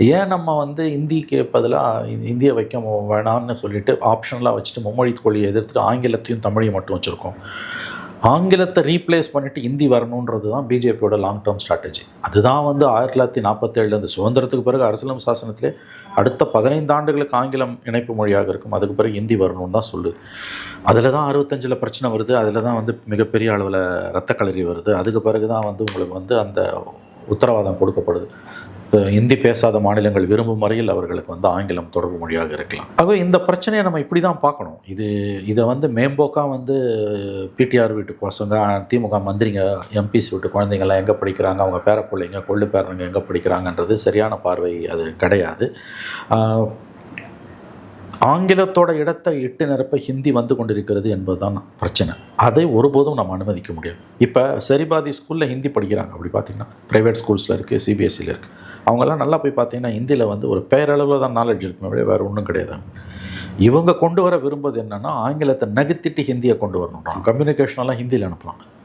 ஏன் நம்ம வந்து இந்திக்கு பதிலாக இந்தியை வைக்க வேணாம்னு சொல்லிட்டு ஆப்ஷனலாக வச்சுட்டு மும்மொழி கொள்கையை எதிர்த்துட்டு ஆங்கிலத்தையும் தமிழையும் மட்டும் வச்சுருக்கோம். ஆங்கிலத்தை ரீப்ளேஸ் பண்ணிவிட்டு ஹிந்தி வரணுன்றது தான் பிஜேபியோட லாங் டேர்ம் ஸ்ட்ராட்டஜி. அதுதான் வந்து 1947 அந்த சுதந்திரத்துக்கு பிறகு அரசியலமைப்பு சாசனத்திலே அடுத்த 15 ஆண்டுகளுக்கு ஆங்கிலம் இணைப்பு மொழியாக இருக்கும், அதுக்கு பிறகு ஹிந்தி வரணும்னு தான் சொல்லுது. அதில் தான் 65 பிரச்சனை வருது, அதில் தான் வந்து மிகப்பெரிய அளவில் ரத்த களரி வருது. அதுக்கு பிறகு தான் வந்து உங்களுக்கு வந்து அந்த உத்தரவாதம் கொடுக்கப்படுது. இந்தி பேசாத மாநிலங்கள் விரும்பும் வரையில் அவர்களுக்கு வந்து ஆங்கிலம் தொடர்பு மொழியாக இருக்கலாம். ஆகவே இந்த பிரச்சனையை நம்ம இப்படி தான் பார்க்கணும். இதை வந்து மேம்போக்காக வந்து பிடிஆர் வீட்டு பசங்க, திமுக மந்திரிங்க, எம்பிஸ் வீட்டு குழந்தைங்கள்லாம் எங்கே படிக்கிறாங்க, அவங்க பேரப்பிள்ளைங்க கொள்ளு பேரனுங்க எங்கே படிக்கிறாங்கன்றது சரியான பார்வை அது கிடையாது. ஆங்கிலத்தோட இடத்தை இட்டு நிரப்ப ஹிந்தி வந்து கொண்டிருக்கிறது என்பதுதான் பிரச்சனை. அதை ஒருபோதும் நம்ம அனுமதிக்க முடியாது. இப்போ சரிபாதி ஸ்கூலில் ஹிந்தி படிக்கிறாங்க, அப்படி பார்த்தீங்கன்னா ப்ரைவேட் ஸ்கூல்ஸில் இருக்குது, சிபிஎஸ்சியில் இருக்குது. அவங்கெல்லாம் நல்லா போய் பார்த்தீங்கன்னா ஹிந்தியில் வந்து ஒரு பேரளவில் தான் நாலேஜ் இருக்குமே, வேறு ஒன்றும் கிடையாது. இவங்க கொண்டு வர விரும்புவது என்னென்னா ஆங்கிலத்தை நகர்த்திட்டு ஹிந்தியை கொண்டு வரணும். கம்யூனிகேஷனெல்லாம் ஹிந்தியில் அனுப்பலாம்.